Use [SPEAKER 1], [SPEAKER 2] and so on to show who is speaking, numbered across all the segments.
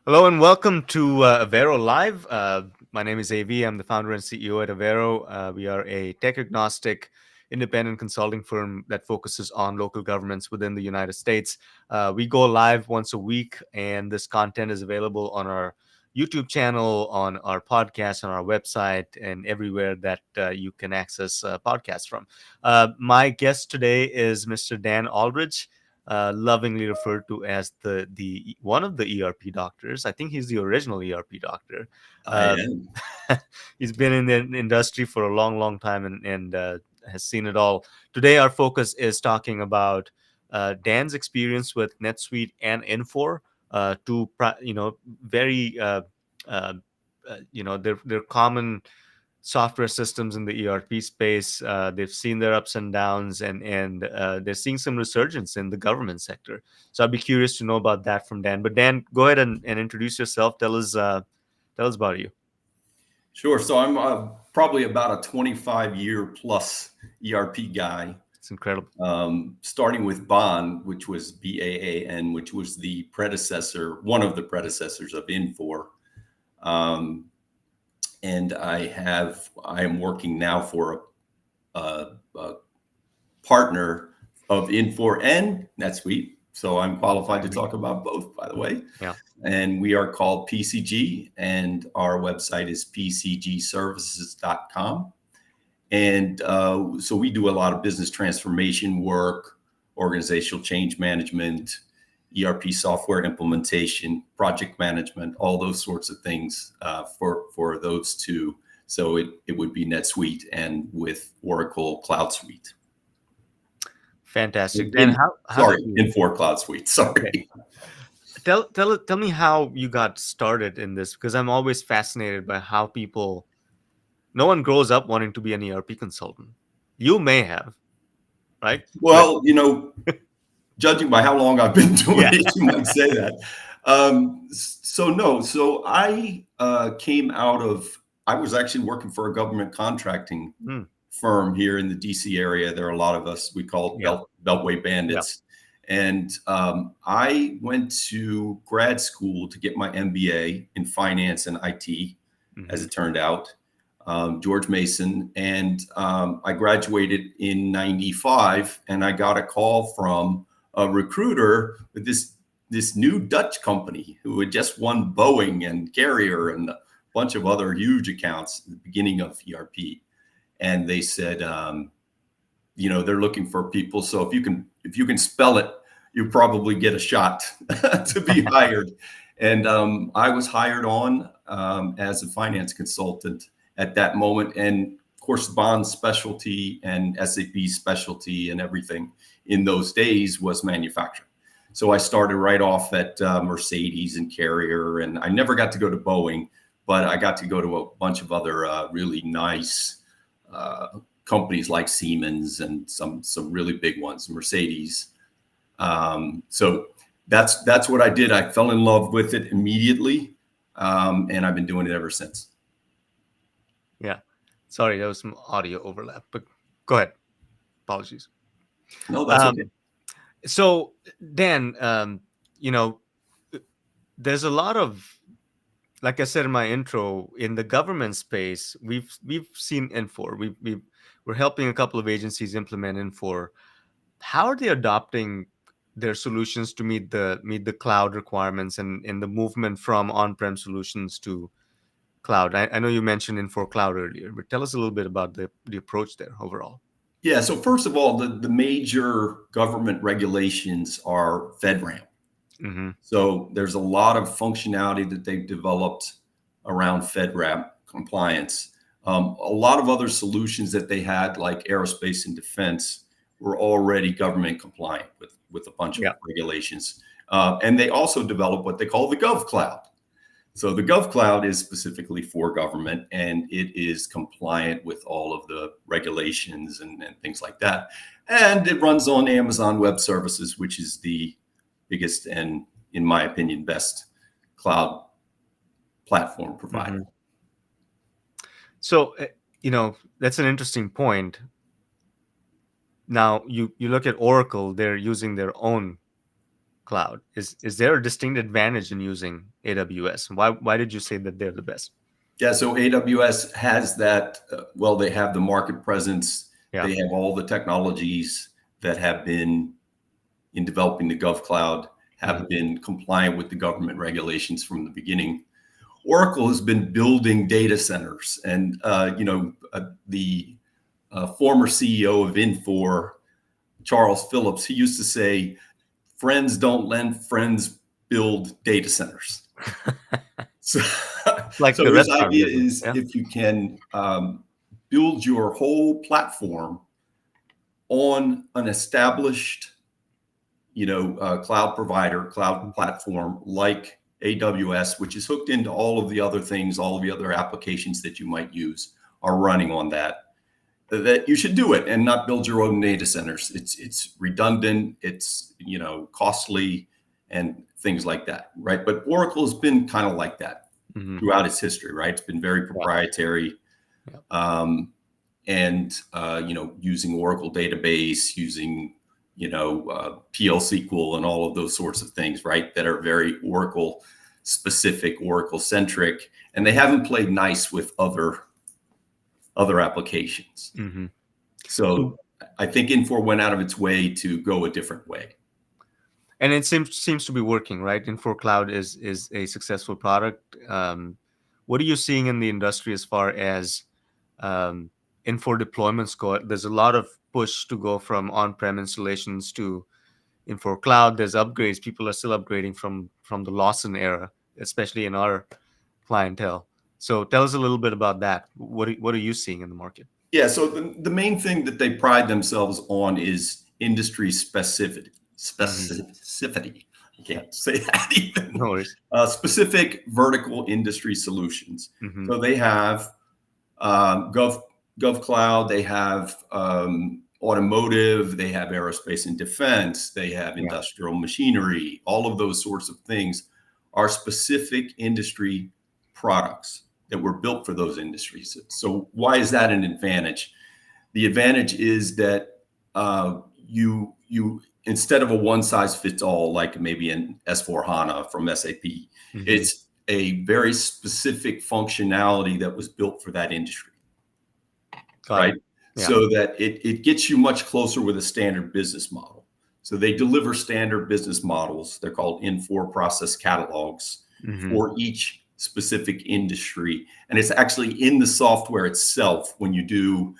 [SPEAKER 1] Hello and welcome to Avero Live. My name is AV. I'm the founder and CEO at Avero. We are a tech agnostic independent consulting firm that focuses on local governments within the United States. We go live once a week, and this content is available on our YouTube channel, on our podcast, on our website, and everywhere that you can access podcasts from. My guest today is Mr. Dan Aldridge, lovingly referred to as the one of the ERP doctors. I think he's the original ERP doctor.
[SPEAKER 2] I
[SPEAKER 1] Uh,
[SPEAKER 2] am.
[SPEAKER 1] he's been in the industry for a long, long time and has seen it all. Today, our focus is talking about Dan's experience with NetSuite and Infor, very they're common software systems in the ERP space. They've seen their ups and downs, and they're seeing some resurgence in the government sector. So I'd be curious to know about that from Dan. But Dan, go ahead and introduce yourself. Tell us about you.
[SPEAKER 2] Sure. So I'm probably about a 25-year plus ERP guy,
[SPEAKER 1] It's incredible.
[SPEAKER 2] starting with Baan, which was BAAN, which was the predecessor, one of the predecessors of Infor. And I am working now for a partner of Infor and NetSuite. So I'm qualified to talk about both, by the way.
[SPEAKER 1] Yeah.
[SPEAKER 2] And we are called PCG, and our website is pcgservices.com. And so we do a lot of business transformation work, organizational change management, ERP software implementation, project management, all those sorts of things for those two. So it would be NetSuite and with Oracle Cloud Suite.
[SPEAKER 1] Fantastic. Dan,
[SPEAKER 2] Infor Cloud Suite. Sorry.
[SPEAKER 1] Okay. Tell me how you got started in this, because I'm always fascinated by how people. No one grows up wanting to be an ERP consultant. You may have, right?
[SPEAKER 2] Well, judging by how long I've been doing
[SPEAKER 1] Yeah.
[SPEAKER 2] it, you might say that. So I came out of, I was actually working for a government contracting firm here in the DC area. There are a lot of us, we call Beltway bandits. Yeah. And I went to grad school to get my MBA in finance and IT, as it turned out. George Mason, and I graduated in '95, and I got a call from a recruiter with this new Dutch company who had just won Boeing and Carrier and a bunch of other huge accounts at the beginning of ERP. And they said, they're looking for people. So if you can spell it, you probably get a shot to be hired. And I was hired on as a finance consultant at that moment. And of course, Bond's specialty and SAP's specialty and everything in those days was manufacturing. So I started right off at Mercedes and Carrier, and I never got to go to Boeing, but I got to go to a bunch of other really nice companies like Siemens and some really big ones, Mercedes. So that's what I did. I fell in love with it immediately, and I've been doing it ever since.
[SPEAKER 1] Yeah. Sorry, there was some audio overlap, but go ahead. Apologies.
[SPEAKER 2] No, that's okay.
[SPEAKER 1] So, Dan, there's a lot of, like I said in my intro, in the government space, we've seen Infor. We're helping a couple of agencies implement Infor. How are they adopting their solutions to meet the cloud requirements and the movement from on-prem solutions to cloud? I know you mentioned Infor Cloud earlier, but tell us a little bit about the approach there overall.
[SPEAKER 2] Yeah. So first of all, the major government regulations are FedRAMP. So there's a lot of functionality that they've developed around FedRAMP compliance. A lot of other solutions that they had, like aerospace and defense, were already government compliant with a bunch of regulations. And they also developed what they call the Gov Cloud. So the Gov Cloud is specifically for government, and it is compliant with all of the regulations and things like that. And it runs on Amazon Web Services, which is the biggest and, in my opinion, best cloud platform provider.
[SPEAKER 1] So, that's an interesting point. Now, you look at Oracle, they're using their own cloud. Is there a distinct advantage in using AWS? Why did you say that they're the best?
[SPEAKER 2] Yeah, so AWS has that. Well, they have the market presence.
[SPEAKER 1] Yeah.
[SPEAKER 2] They have all the technologies that have been in developing the GovCloud, have been compliant with the government regulations from the beginning. Oracle has been building data centers, and the former CEO of Infor, Charles Phillips, he used to say, "Friends don't lend, friends build data centers." So,
[SPEAKER 1] Like
[SPEAKER 2] so
[SPEAKER 1] the
[SPEAKER 2] his
[SPEAKER 1] restaurant
[SPEAKER 2] idea
[SPEAKER 1] business,
[SPEAKER 2] is
[SPEAKER 1] yeah?
[SPEAKER 2] if you can build your whole platform on an established, cloud provider, cloud platform like AWS, which is hooked into all of the other things, all of the other applications that you might use are running on that you should do it and not build your own data centers. It's redundant, it's costly, and things like that, right? But Oracle has been kind of like that throughout its history, right? It's been very proprietary, and using Oracle database, using PL SQL and all of those sorts of things, right? That are very Oracle specific, Oracle centric, and they haven't played nice with other applications. So I think Infor went out of its way to go a different way.
[SPEAKER 1] And it seems to be working, right? Infor Cloud is a successful product. What are you seeing in the industry as far as Infor deployments go? There's a lot of push to go from on-prem installations to Infor Cloud. There's upgrades. People are still upgrading from the Lawson era, especially in our clientele. So tell us a little bit about that. What are you seeing in the market?
[SPEAKER 2] Yeah, so the main thing that they pride themselves on is industry specificity. I can't say that even.
[SPEAKER 1] No worries.
[SPEAKER 2] Specific vertical industry solutions. So they have GovCloud, they have automotive, they have aerospace and defense, they have industrial machinery. All of those sorts of things are specific industry products that were built for those industries. So why is that an advantage? The advantage is that you instead of a one size fits all, like maybe in S/4HANA from SAP, it's a very specific functionality that was built for that industry, right? So that it gets you much closer with a standard business model. So they deliver standard business models. They're called Infor process catalogs for each specific industry. And it's actually in the software itself when you do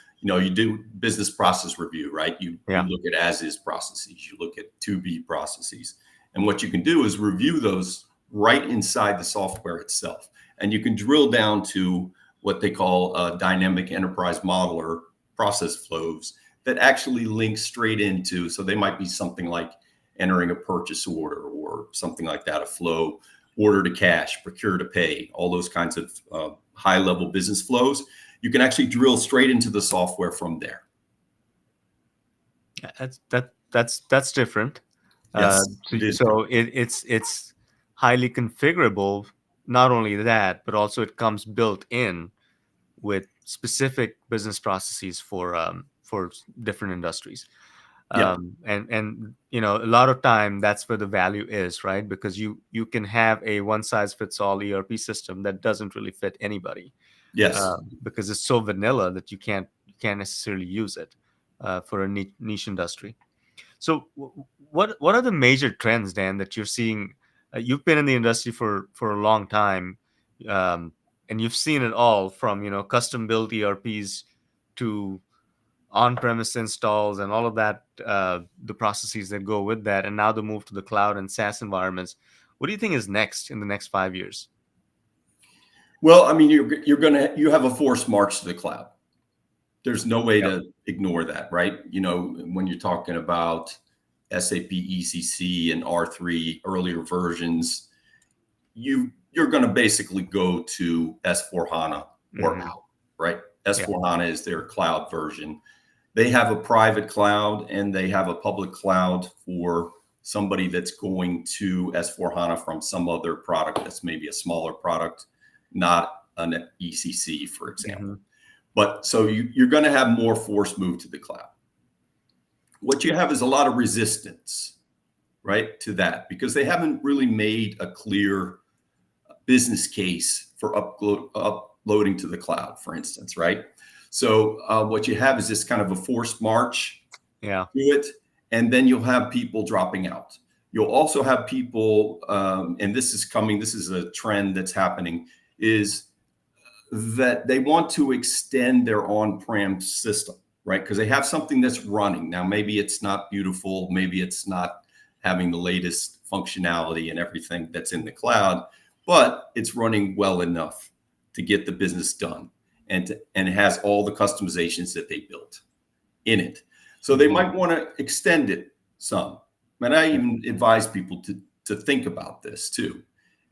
[SPEAKER 2] business process review, right? You look at as-is processes, you look at to-be processes. And what you can do is review those right inside the software itself. And you can drill down to what they call a dynamic enterprise modeler process flows that actually link straight into, so they might be something like entering a purchase order or something like that, a flow, order to cash, procure to pay, all those kinds of high level business flows. You can actually drill straight into the software from there.
[SPEAKER 1] That's different.
[SPEAKER 2] Yes,
[SPEAKER 1] so it's highly configurable. Not only that, but also it comes built in with specific business processes for different industries. And a lot of time that's where the value is, right? Because you can have a one size fits all ERP system that doesn't really fit anybody.
[SPEAKER 2] Yes.
[SPEAKER 1] Because it's so vanilla that you can't necessarily use it for a niche industry. So what are the major trends, Dan, that you're seeing? You've been in the industry for a long time, and you've seen it all from custom built ERPs to on-premise installs and all of that, the processes that go with that, and now the move to the cloud and SaaS environments. What do you think is next in the next 5 years?
[SPEAKER 2] Well, I mean, you have a forced march to the cloud. There's no way to ignore that, right? When you're talking about SAP ECC and R3 earlier versions, you're going to basically go to S/4HANA or out, right? S/4HANA is their cloud version. They have a private cloud and they have a public cloud for somebody that's going to S/4HANA from some other product that's maybe a smaller product, not an ECC, for example. But so you're going to have more forced move to the cloud. What you have is a lot of resistance right, to that, because they haven't really made a clear business case for uploading to the cloud, for instance, right? So what you have is this kind of a forced march to it, and then you'll have people dropping out. You'll also have people, and this is a trend that's happening, is that they want to extend their on-prem system, right? Because they have something that's running. Now, maybe it's not beautiful, maybe it's not having the latest functionality and everything that's in the cloud, but it's running well enough to get the business done. And it has all the customizations that they built in it. So they might want to extend it some. And I even advise people to think about this too,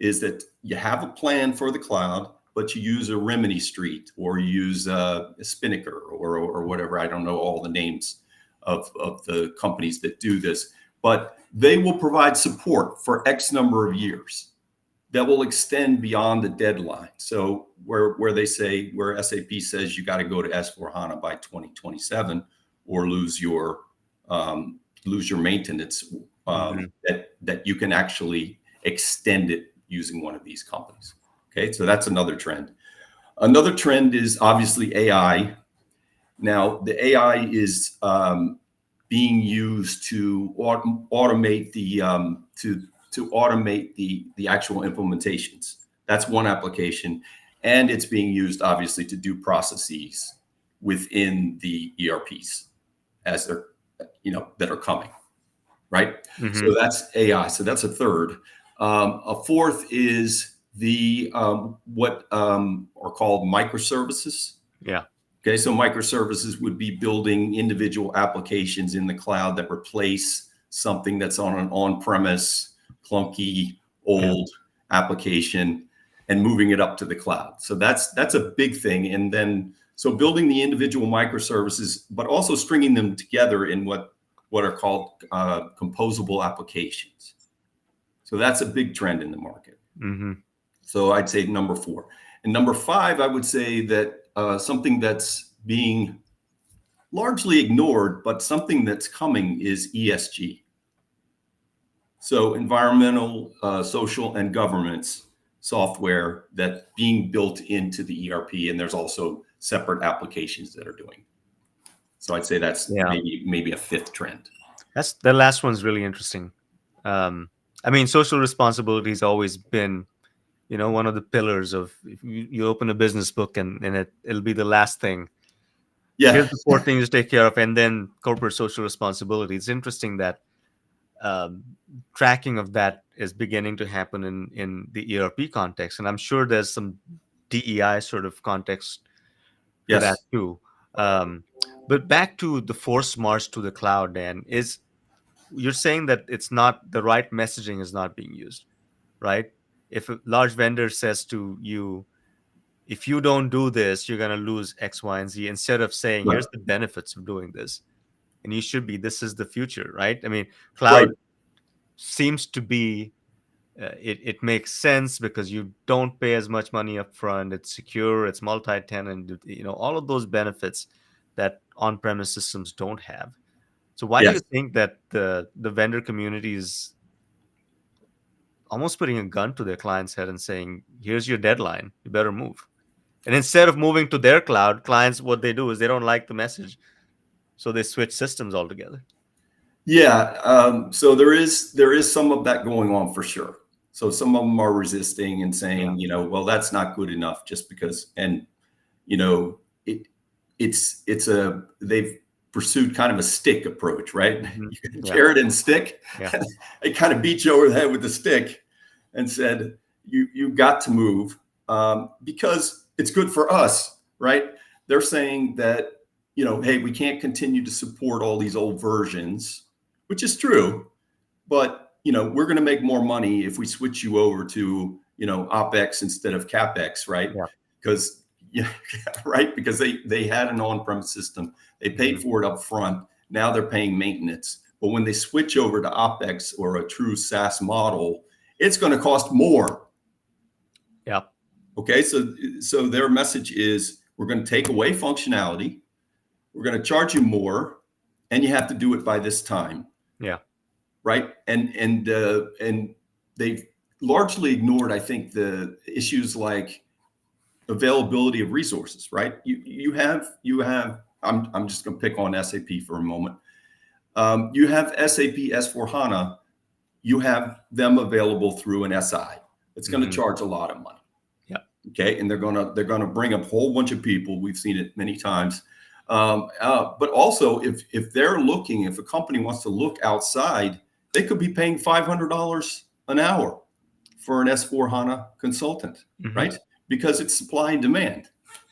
[SPEAKER 2] is that you have a plan for the cloud, but you use a Rimini Street, or you use a Spinnaker, or whatever. I don't know all the names of the companies that do this, but they will provide support for X number of years that will extend beyond the deadline. So where SAP says you got to go to S/4HANA by 2027, or lose your maintenance, that you can actually extend it using one of these companies. Okay, so that's another trend. Another trend is obviously AI. Now, the AI is being used to automate the actual implementations. That's one application, and it's being used obviously to do processes within the ERPs as they're that are coming, right? So that's AI. So that's a third. A fourth is the what are called microservices.
[SPEAKER 1] Yeah.
[SPEAKER 2] Okay, so microservices would be building individual applications in the cloud that replace something that's on an on-premise, clunky, old application, and moving it up to the cloud. So that's a big thing. And then so building the individual microservices, but also stringing them together in what are called composable applications. So that's a big trend in the market. So I'd say number 4. And number 5, I would say that something that's being largely ignored, but something that's coming, is ESG. So environmental, social, and governance software that's being built into the ERP, and there's also separate applications that are doing. So I'd say that's maybe a 5th trend.
[SPEAKER 1] The last one's really interesting. I mean, social responsibility has always been, one of the pillars of, if you open a business book and it'll be the last thing.
[SPEAKER 2] Yeah.
[SPEAKER 1] Here's the 4 things to take care of, and then corporate social responsibility. It's interesting that tracking of that is beginning to happen in the ERP context, and I'm sure there's some DEI sort of context to that too. But back to the forced march to the cloud, Dan, you're saying that it's not the right messaging is not being used, right? If a large vendor says to you, if you don't do this, you're going to lose X, Y, and Z, instead of saying, here's the benefits of doing this. And you should be, this is the future, right? I mean, cloud seems to be, it makes sense because you don't pay as much money up front. It's secure, it's multi-tenant, all of those benefits that on-premise systems don't have. So why do you think that the vendor community is almost putting a gun to their client's head and saying, here's your deadline, you better move? And instead of moving to their cloud, clients, what they do is they don't like the message, so they switch systems altogether.
[SPEAKER 2] Yeah, so there is some of that going on for sure. So some of them are resisting and saying, well, that's not good enough just because, and they've pursued kind of a stick approach, right? Carrot and stick. They kind of beat you over the head with the stick and said, you got to move because it's good for us, right? They're saying that, hey, we can't continue to support all these old versions, which is true, but we're going to make more money if we switch you over to OpEx instead of CapEx, right? Because because they had an on-premise system, they paid for it up front. Now they're paying maintenance, but when they switch over to OpEx or a true SaaS model, it's going to cost more. Okay, so their message is, we're going to take away functionality, we're going to charge you more, and you have to do it by this time. right? And they've largely ignored, I think, the issues like availability of resources, right? You have. I'm just going to pick on SAP for a moment. You have SAP S/4HANA. You have them available through an SI. It's going to charge a lot of money.
[SPEAKER 1] Yeah.
[SPEAKER 2] Okay, and they're going to bring up a whole bunch of people. We've seen it many times. But also, if they're looking, if a company wants to look outside, they could be paying $500 an hour for an S/4HANA consultant, right? Because it's supply and demand.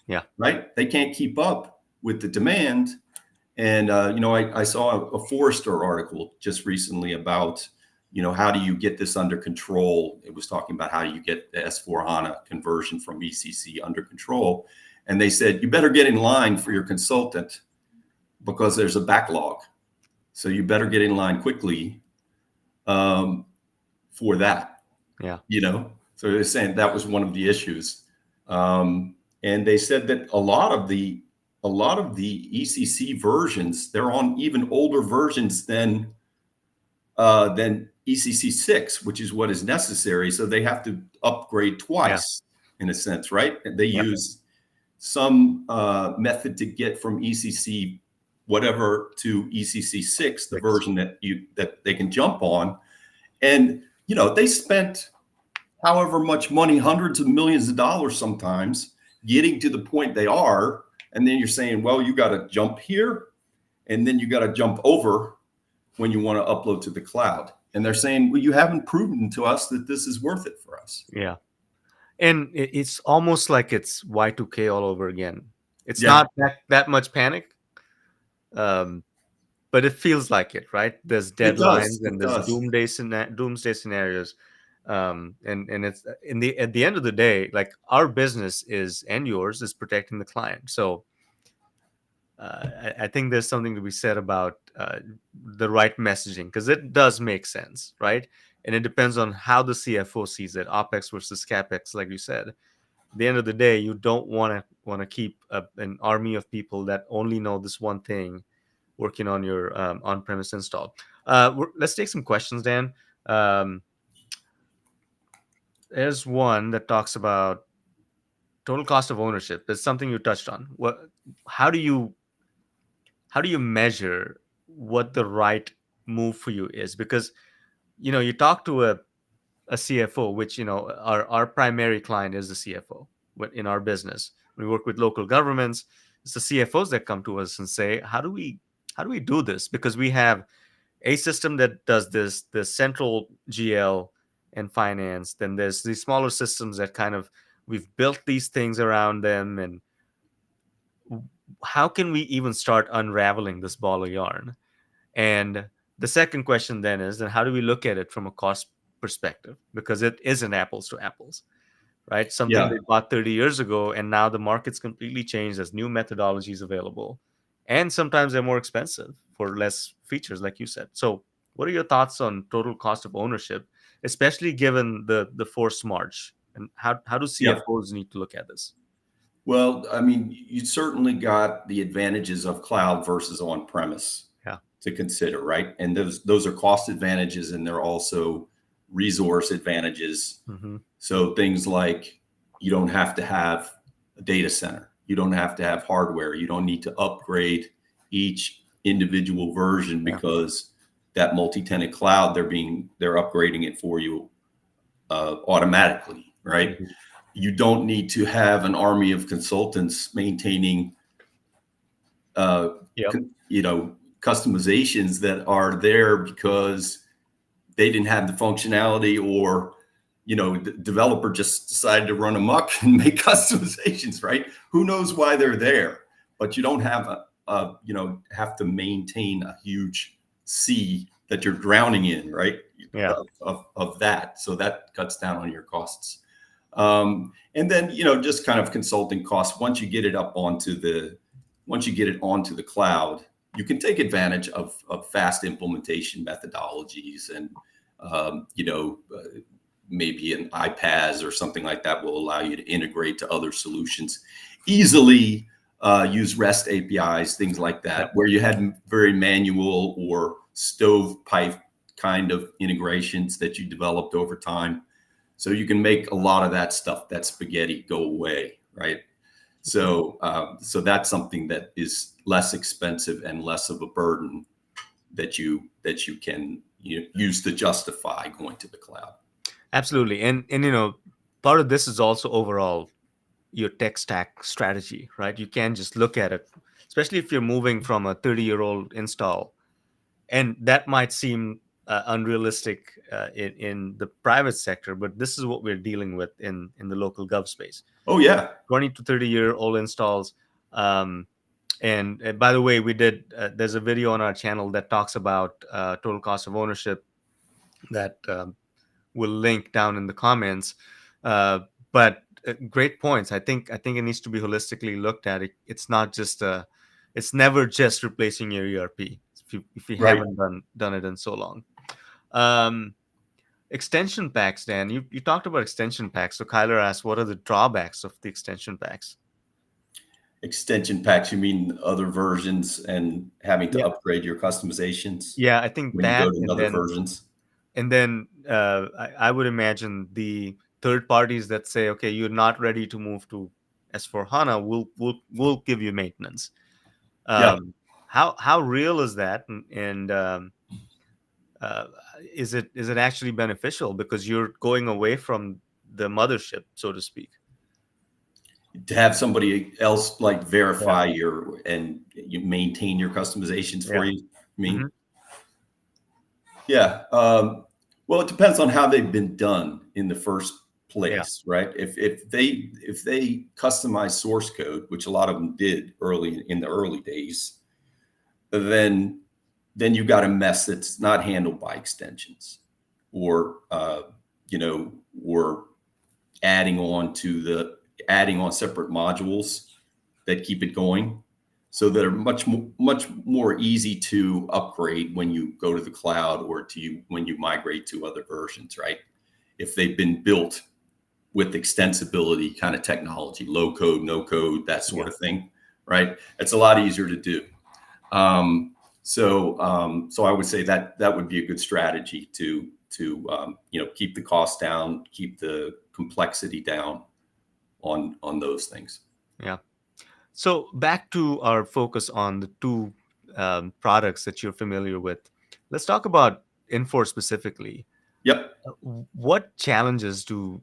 [SPEAKER 1] Yeah.
[SPEAKER 2] Right. They can't keep up with the demand. And I saw a Forrester article just recently about, how do you get this under control? It was talking about how you get the S/4HANA conversion from ECC under control. And they said, you better get in line for your consultant because there's a backlog. So you better get in line quickly for that.
[SPEAKER 1] Yeah.
[SPEAKER 2] So they're saying that was one of the issues. And they said that a lot of the ECC versions, they're on even older versions than ECC 6, which is what is necessary. So they have to upgrade twice in a sense, right? They use some method to get from ECC whatever to ECC 6, the version that they can jump on. And, they spent however much money, hundreds of millions of dollars sometimes, getting to the point they are. And then you're saying, well, you got to jump here, and then you got to jump over when you want to upload to the cloud. And they're saying, well, you haven't proven to us that this is worth it for us.
[SPEAKER 1] Yeah. And it's almost like it's Y2K all over again. It's not that much panic, but it feels like it, right? There's deadlines and there's doomsday scenarios. And it's at the end of the day, like our business is, and yours is, protecting the client. So I think there's something to be said about the right messaging, because it does make sense, right? And it depends on how the CFO sees it, OPEX versus CAPEX, like you said. At the end of the day, you don't want to keep an army of people that only know this one thing working on your on-premise install. Let's take some questions, Dan. There's one that talks about total cost of ownership. It's something you touched on. How do you measure what the right move for you is? Because you talk to a CFO, which our primary client is the CFO. In our business, we work with local governments. It's the CFOs that come to us and say, how do we do this? Because we have a system that does this, the central GL and finance. Then there's these smaller systems that we've built these things around them. And how can we even start unraveling this ball of yarn? And the second question then is, how do we look at it from a cost perspective? Because it isn't apples to apples, right? Something they bought 30 years ago, and now the market's completely changed. There's new methodologies available, and sometimes they're more expensive for less features, like you said. So what are your thoughts on total cost of ownership, especially given the forced march? And how do CFOs need to look at this?
[SPEAKER 2] Well, I mean, you certainly got the advantages of cloud versus on-premise to consider, right? And those are cost advantages, and they're also resource advantages. So things like, you don't have to have a data center. You don't have to have hardware. You don't need to upgrade each individual version, because that multi-tenant cloud, they're upgrading it for you automatically, right? You don't need to have an army of consultants maintaining, customizations that are there because they didn't have the functionality, or the developer just decided to run amok and make customizations, right? Who knows why they're there? But you don't have have to maintain a huge sea that you're drowning in, right? Of that. So that cuts down on your costs. And then, just kind of consulting costs. Once you get it onto the cloud, you can take advantage of fast implementation methodologies, and maybe an iPaaS or something like that will allow you to integrate to other solutions easily, use REST APIs, things like that, where you had very manual or stovepipe kind of integrations that you developed over time. So you can make a lot of that stuff, that spaghetti, go away, right? So so that's something that is less expensive and less of a burden that you can use to justify going to the cloud.
[SPEAKER 1] Absolutely. And part of this is also overall your tech stack strategy, right? You can't just look at it, especially if you're moving from a 30-year-old install, and that might seem unrealistic in the private sector, but this is what we're dealing with in the local gov space.
[SPEAKER 2] Oh yeah,
[SPEAKER 1] 20 to 30-year-old installs. And by the way, we did. There's a video on our channel that talks about total cost of ownership that we'll link down in the comments. But great points. I think it needs to be holistically looked at. It's not just it's never just replacing your ERP if you
[SPEAKER 2] right.
[SPEAKER 1] haven't done it in so long. Extension packs, Dan. You talked about extension packs. So Kyler asked, what are the drawbacks of the extension packs?
[SPEAKER 2] Extension packs, you mean other versions and having to upgrade your customizations?
[SPEAKER 1] Yeah, I think
[SPEAKER 2] when
[SPEAKER 1] that,
[SPEAKER 2] you go to other versions.
[SPEAKER 1] And then I would imagine the third parties that say, okay, you're not ready to move to S/4HANA, we'll give you maintenance. How real is that? And is it actually beneficial because you're going away from the mothership, so to speak?
[SPEAKER 2] To have somebody else like verify and you maintain your customizations for you. I mean, well, it depends on how they've been done in the first place, right? If they customize source code, which a lot of them did in the early days, then you've got a mess that's not handled by extensions, or or adding on separate modules that keep it going, so that are much more easy to upgrade when you go to the cloud or when you migrate to other versions, right? If they've been built with extensibility kind of technology, low code, no code, that sort of thing, right? It's a lot easier to do. So I would say that would be a good strategy to keep the cost down, keep the complexity down on those things.
[SPEAKER 1] Yeah. So back to our focus on the two products that you're familiar with. Let's talk about Infor specifically.
[SPEAKER 2] Yep.
[SPEAKER 1] What challenges do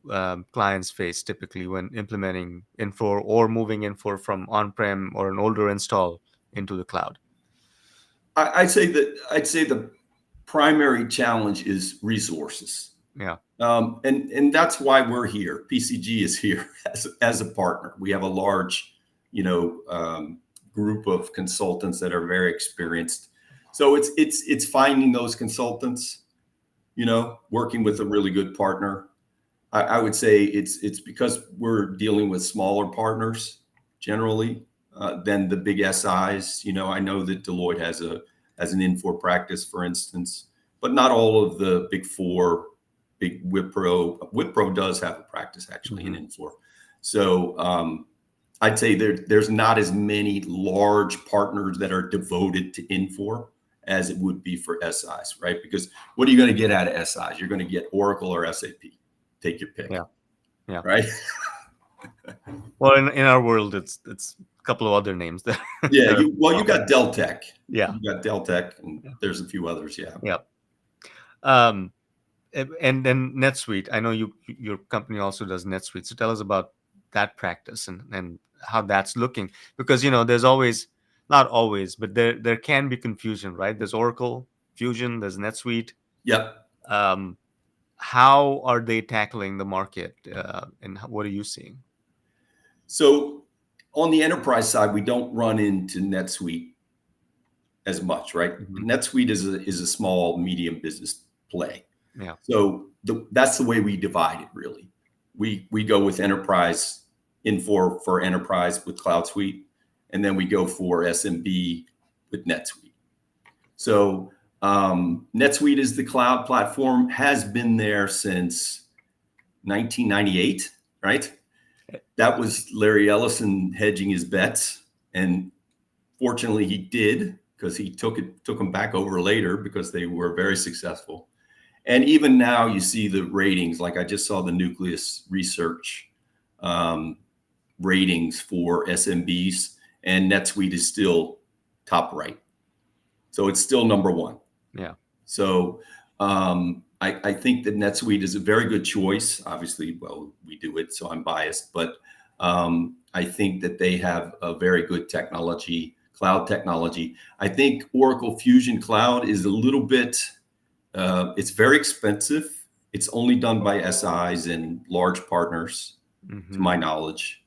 [SPEAKER 1] clients face typically when implementing Infor or moving Infor from on-prem or an older install into the cloud?
[SPEAKER 2] I'd say the primary challenge is resources.
[SPEAKER 1] Yeah.
[SPEAKER 2] And that's why we're here. PCG is here as a partner. We have a large, group of consultants that are very experienced. So it's finding those consultants, working with a really good partner. I would say it's because we're dealing with smaller partners generally than the big SIs. I know that Deloitte has an Infor practice, for instance, but not all of the big four. Big Wipro does have a practice actually in Infor. So I'd say there's not as many large partners that are devoted to Infor as it would be for SIs, right? Because what are you going to get out of SIs? You're going to get Oracle or SAP. Take your pick.
[SPEAKER 1] Yeah.
[SPEAKER 2] Right.
[SPEAKER 1] Well, in our world, it's a couple of other names there.
[SPEAKER 2] Yeah. You got Deltek.
[SPEAKER 1] Yeah.
[SPEAKER 2] You got Deltek, and there's a few others. Yeah.
[SPEAKER 1] Yeah. And then NetSuite. I know your company also does NetSuite. So tell us about that practice and how that's looking, because there's always, not always, but there can be confusion, right? There's Oracle, Fusion, there's NetSuite.
[SPEAKER 2] Yep.
[SPEAKER 1] How are they tackling the market, and what are you seeing?
[SPEAKER 2] So on the enterprise side, we don't run into NetSuite as much, right? NetSuite is a small, medium business play.
[SPEAKER 1] Yeah.
[SPEAKER 2] So that's the way we divide it, really. We go with enterprise Infor for enterprise with Cloud Suite, and then we go for SMB with NetSuite. So NetSuite is the cloud platform, has been there since 1998, right? That was Larry Ellison hedging his bets, and fortunately he did, because he took them back over later because they were very successful. And even now you see the ratings, like I just saw the Nucleus Research ratings for SMBs, and NetSuite is still top right. So it's still number one.
[SPEAKER 1] Yeah.
[SPEAKER 2] So I think that NetSuite is a very good choice. Obviously, well, we do it, so I'm biased, but I think that they have a very good technology, cloud technology. I think Oracle Fusion Cloud is a little bit, it's very expensive. It's only done by SIs and large partners, to my knowledge.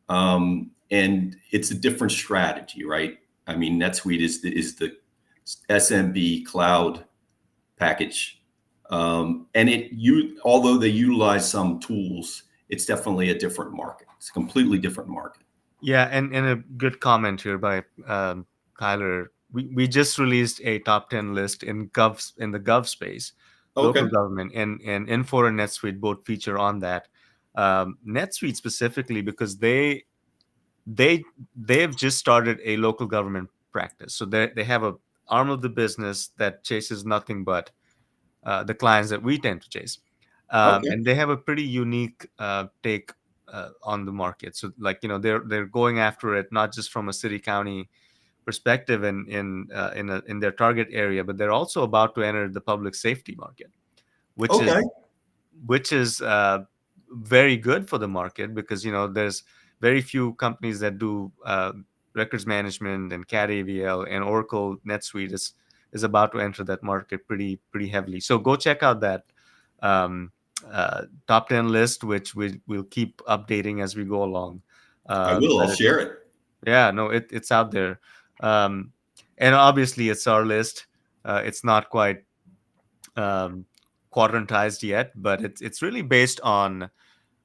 [SPEAKER 2] And it's a different strategy, right? I mean, NetSuite is the SMB cloud package. And although they utilize some tools, it's definitely a different market. It's a completely different market.
[SPEAKER 1] Yeah, and a good comment here by Kyler. We just released a top 10 list in the gov space, local government, and Infor and NetSuite both feature on that. NetSuite specifically because they've just started a local government practice, so they have a arm of the business that chases nothing but the clients that we tend to chase, and they have a pretty unique take on the market. So, like, they're going after it not just from a city county perspective and in their target area, but they're also about to enter the public safety market, which is very good for the market because there's very few companies that do records management and CAD AVL, and Oracle NetSuite is about to enter that market pretty heavily. So go check out that top 10 list, which we'll keep updating as we go along.
[SPEAKER 2] I will. I'll share it.
[SPEAKER 1] Yeah, no, it's out there, and obviously it's our list. It's not quite quadrantized yet, but it's really based on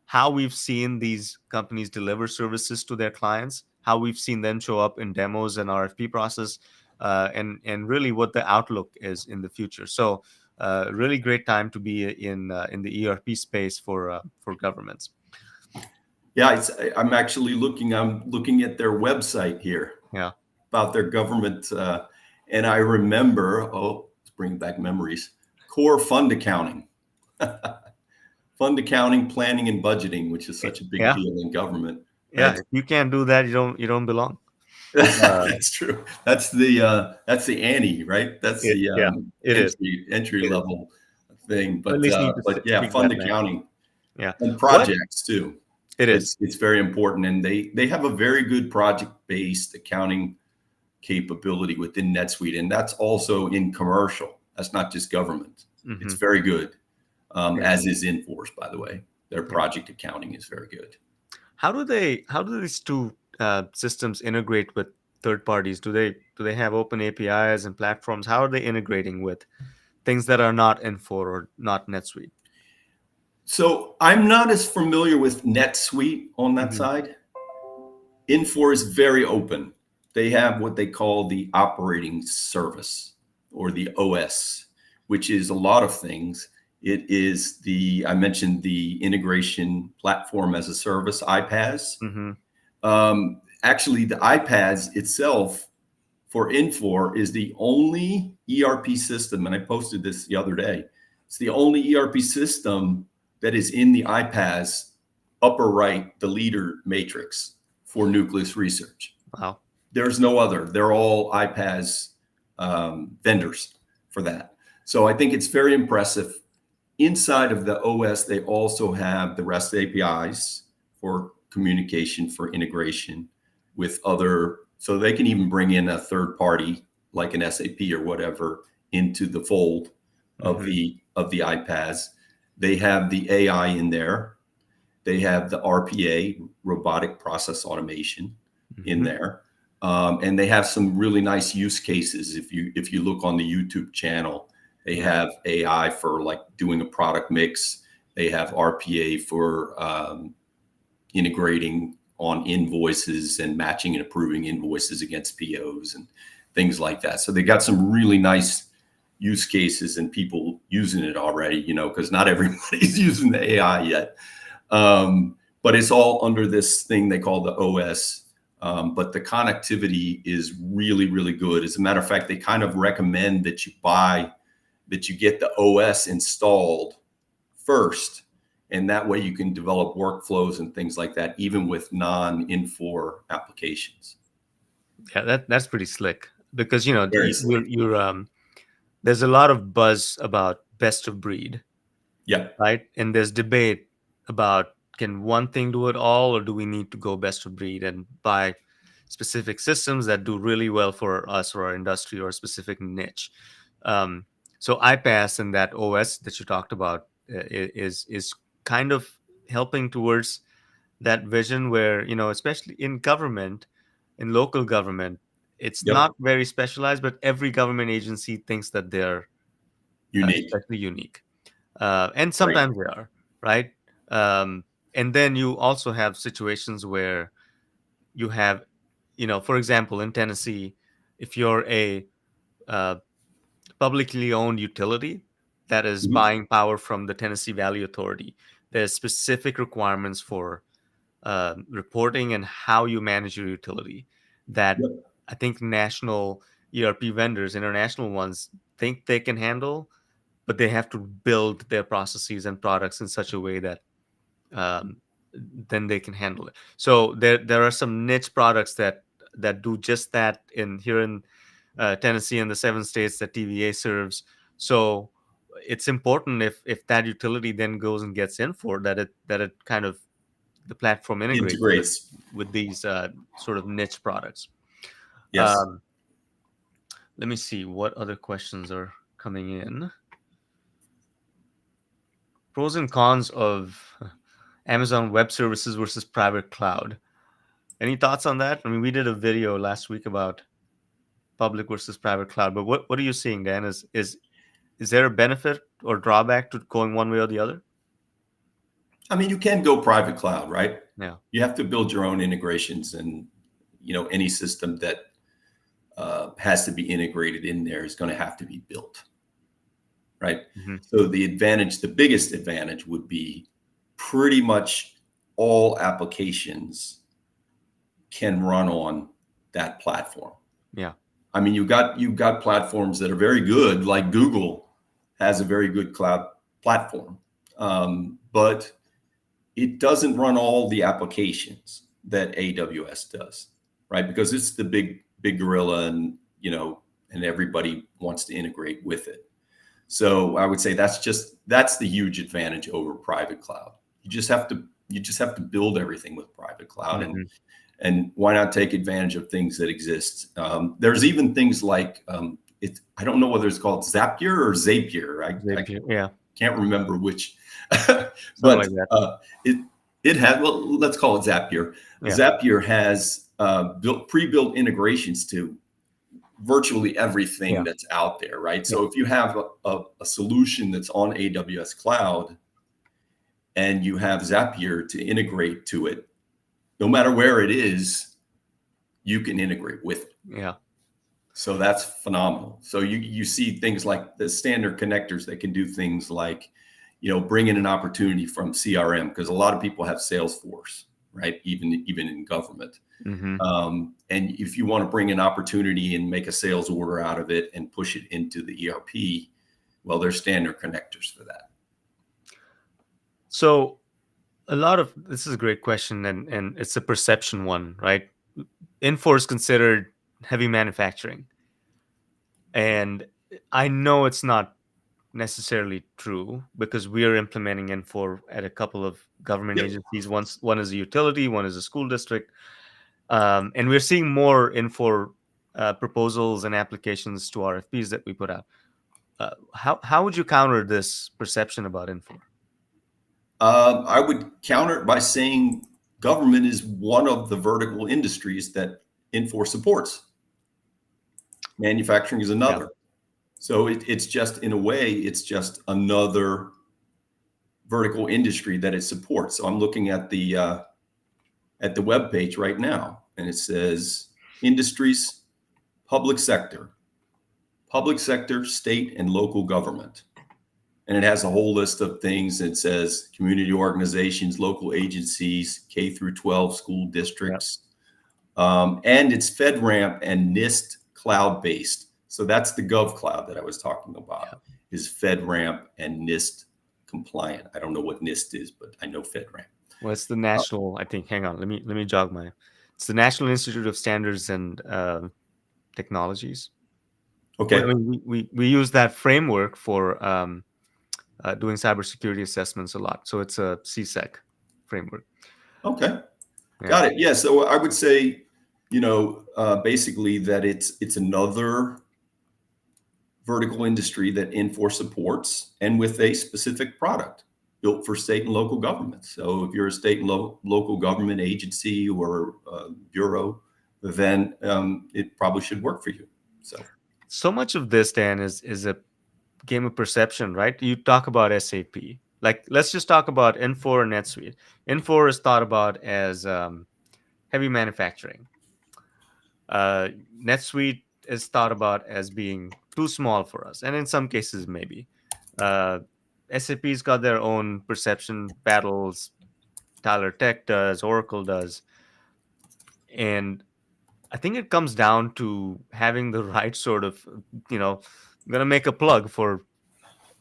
[SPEAKER 1] how we've seen these companies deliver services to their clients, how we've seen them show up in demos and RFP process, and really what the outlook is in the future. So really great time to be in the ERP space for governments.
[SPEAKER 2] Yeah, I'm actually looking at their website here.
[SPEAKER 1] Yeah,
[SPEAKER 2] about their government, and I remember. Let's bring back memories. Core fund accounting, fund accounting, planning, and budgeting, which is such a big deal in government.
[SPEAKER 1] Yeah, if you can't do that, you don't belong.
[SPEAKER 2] That's true. That's the Annie, right? That's the entry level thing. But yeah, fund accounting, and projects too. It's very important, and they have a very good project-based accounting capability within NetSuite, and that's also in commercial. That's not just government. It's very good, as is Infor, by the way. Their project accounting is very good.
[SPEAKER 1] How do these two systems integrate with third parties? Do they have open APIs and platforms? How are they integrating with things that are not Infor or not NetSuite?
[SPEAKER 2] So I'm not as familiar with NetSuite on that side. Infor is very open. They have what they call the operating service, or the OS, which is a lot of things. It is I mentioned the integration platform as a service, iPaaS. Actually, the iPaaS itself for Infor is the only ERP system, and I posted this the other day. It's the only ERP system that is in the iPaaS upper right, the leader matrix for Nucleus Research.
[SPEAKER 1] Wow.
[SPEAKER 2] There's no other. They're all iPaaS vendors for that. So I think it's very impressive. Inside of the OS, they also have the REST APIs for communication, for integration with other, so they can even bring in a third party like an SAP or whatever into the fold of the iPaaS. They have the AI in there. They have the RPA, robotic process automation, in there. And they have some really nice use cases. If you look on the YouTube channel, they have AI for like doing a product mix. They have RPA for integrating on invoices and matching and approving invoices against POs and things like that. So they got some really nice use cases and people using it already, because not everybody's using the AI yet. But it's all under this thing they call the OS. But the connectivity is really, really good. As a matter of fact, they kind of recommend that you get the OS installed first, and that way you can develop workflows and things like that, even with non-Infor applications.
[SPEAKER 1] Yeah, that's pretty slick, because
[SPEAKER 2] Very slick.
[SPEAKER 1] there's a lot of buzz about best of breed.
[SPEAKER 2] Yeah.
[SPEAKER 1] Right. And there's debate about, can one thing do it all, or do we need to go best of breed and buy specific systems that do really well for us or our industry or a specific niche? So iPaaS and that OS that you talked about is kind of helping towards that vision where, especially in government, in local government, it's
[SPEAKER 2] Yep.
[SPEAKER 1] not very specialized, but every government agency thinks that they're
[SPEAKER 2] Unique.
[SPEAKER 1] especially unique. And sometimes they are, right? And then you also have situations where you have, for example, in Tennessee, if you're a uh, publicly owned utility that is buying power from the Tennessee Valley Authority, there's specific requirements for reporting and how you manage your utility that
[SPEAKER 2] Yep.
[SPEAKER 1] I think national ERP vendors, international ones, think they can handle, but they have to build their processes and products in such a way that um, then they can handle it. So there are some niche products that do just that here in Tennessee and the 7 states that TVA serves. So it's important if that utility then goes and gets Infor, that it kind of, the platform integrates with these sort of niche products.
[SPEAKER 2] Yes.
[SPEAKER 1] Let me see what other questions are coming in. Pros and cons of Amazon Web Services versus private cloud. Any thoughts on that? I mean, we did a video last week about public versus private cloud, but what are you seeing, Dan? Is there a benefit or drawback to going one way or the other?
[SPEAKER 2] I mean, you can go private cloud, right?
[SPEAKER 1] Yeah.
[SPEAKER 2] You have to build your own integrations, and any system that has to be integrated in there is going to have to be built, right?
[SPEAKER 1] Mm-hmm.
[SPEAKER 2] So the biggest advantage would be pretty much all applications can run on that platform.
[SPEAKER 1] Yeah.
[SPEAKER 2] I mean, you've got platforms that are very good, like Google has a very good cloud platform, but it doesn't run all the applications that AWS does, right? Because it's the big gorilla, and and everybody wants to integrate with it. So I would say that's the huge advantage over private cloud. You just have to build everything with private cloud,
[SPEAKER 1] Mm-hmm.
[SPEAKER 2] and why not take advantage of things that exist? There's even things like I don't know whether it's called Zapier or Zapier. I can't remember which, but it had, well, let's call it Zapier. Yeah. Zapier has pre-built integrations to virtually everything that's out there, right? So if you have a solution that's on AWS cloud and you have Zapier to integrate to it, no matter where it is, you can integrate with it.
[SPEAKER 1] Yeah.
[SPEAKER 2] So that's phenomenal. So you see things like the standard connectors that can do things like, bring in an opportunity from CRM, because a lot of people have Salesforce, right? Even in government.
[SPEAKER 1] Mm-hmm.
[SPEAKER 2] And if you want to bring an opportunity and make a sales order out of it and push it into the ERP, well, there's standard connectors for that.
[SPEAKER 1] So this is a great question, and it's a perception one, right? Infor is considered heavy manufacturing. And I know it's not necessarily true, because we are implementing Infor at a couple of government agencies. One is a utility, one is a school district. And we're seeing more Infor proposals and applications to RFPs that we put out. How would you counter this perception about Infor?
[SPEAKER 2] I would counter it by saying government is one of the vertical industries that Infor supports. Manufacturing is another. Yeah. So it's just, in a way, it's just another vertical industry that it supports. So I'm looking at the web page right now, and it says industries, public sector, state and local government. And it has a whole list of things. It says community organizations, local agencies, K through 12 school districts, And it's FedRAMP and NIST cloud-based. So that's the Gov Cloud that I was talking about, is FedRAMP and NIST compliant. I don't know what NIST is, but I know FedRAMP.
[SPEAKER 1] Well, it's the national, I think, hang on, let me jog my, it's the National Institute of Standards and Technologies.
[SPEAKER 2] Okay.
[SPEAKER 1] We use that framework for doing cybersecurity assessments a lot. So it's a CSEC framework.
[SPEAKER 2] Okay. Got it. Yeah. So I would say, basically that it's another vertical industry that Infor supports, and with a specific product built for state and local governments. So if you're a state and local government agency or bureau, then it probably should work for you.
[SPEAKER 1] So much of this, Dan, is a game of perception, right? You talk about SAP. Like, let's just talk about Infor and NetSuite. Infor is thought about as heavy manufacturing. NetSuite is thought about as being too small for us, and in some cases, maybe. SAP's got their own perception battles. Tyler Tech does, Oracle does, and I think it comes down to having the right sort of, I'm gonna make a plug for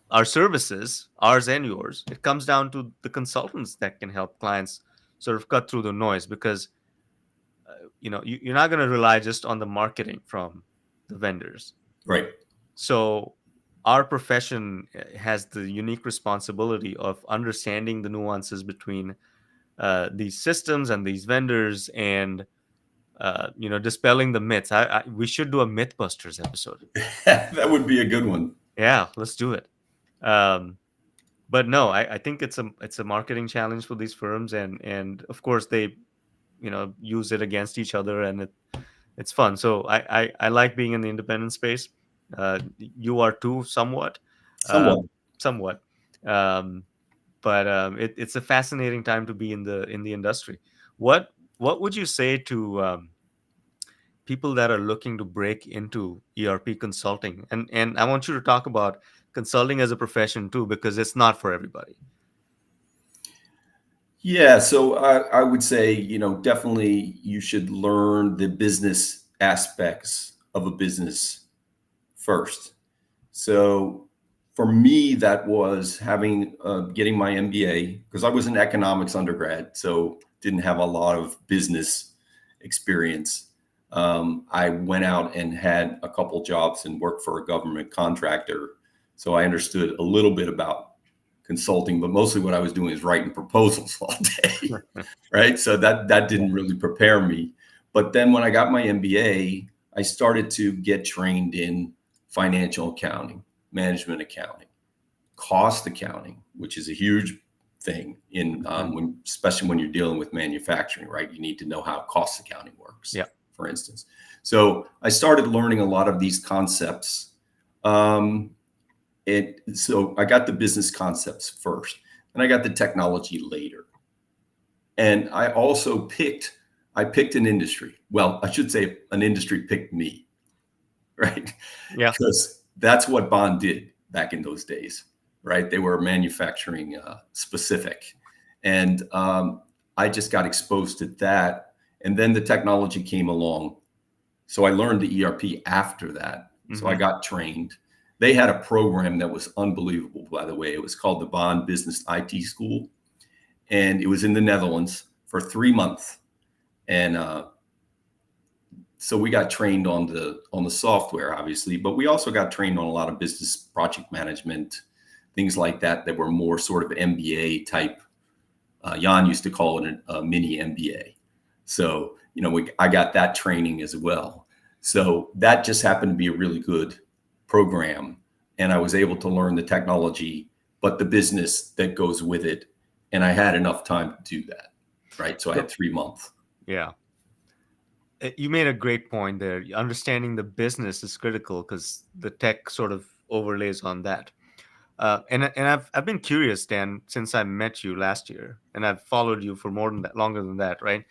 [SPEAKER 1] our services, ours and yours. It comes down to the consultants that can help clients sort of cut through the noise, because you're not going to rely just on the marketing from the vendors.
[SPEAKER 2] Right.
[SPEAKER 1] So our profession has the unique responsibility of understanding the nuances between these systems and these vendors, and dispelling the myths. We should do a Mythbusters episode.
[SPEAKER 2] That would be a good one.
[SPEAKER 1] Yeah, let's do it. But no, I think it's a marketing challenge for these firms, and of course they use it against each other, and it's fun. So I like being in the independent space. You are too, somewhat. Somewhat. But it's a fascinating time to be in the industry. What would you say to people that are looking to break into ERP consulting? And I want you to talk about consulting as a profession too, because it's not for everybody.
[SPEAKER 2] Yeah, so I would say, definitely you should learn the business aspects of a business first. So for me, that was getting my MBA, because I was an economics undergrad, so didn't have a lot of business experience. I went out and had a couple jobs and worked for a government contractor. So I understood a little bit about consulting, but mostly what I was doing is writing proposals all day, right? So that didn't really prepare me. But then when I got my MBA, I started to get trained in financial accounting, management accounting, cost accounting, which is a huge thing especially when you're dealing with manufacturing, right? You need to know how cost accounting works, for instance. So I started learning a lot of these concepts. So I got the business concepts first, and I got the technology later. And I also picked an industry. Well, I should say an industry picked me, right?
[SPEAKER 1] Yeah.
[SPEAKER 2] Because that's what Bond did back in those days, right? They were manufacturing specific. And I just got exposed to that. And then the technology came along. So I learned the ERP after that. So I got trained. They had a program that was unbelievable, by the way. It was called the Bond Business IT School, and it was in the Netherlands for 3 months. And so we got trained on the software, obviously, but we also got trained on a lot of business project management, things like that were more sort of MBA type. Jan used to call it a mini MBA. So, I got that training as well. So that just happened to be a really good program, and I was able to learn the technology, but the business that goes with it. And I had enough time to do that, right? So I had 3 months.
[SPEAKER 1] Yeah. You made a great point there. Understanding the business is critical, because the tech sort of overlays on that. And I've been curious, Dan, since I met you last year, and I've followed you for longer than that, right?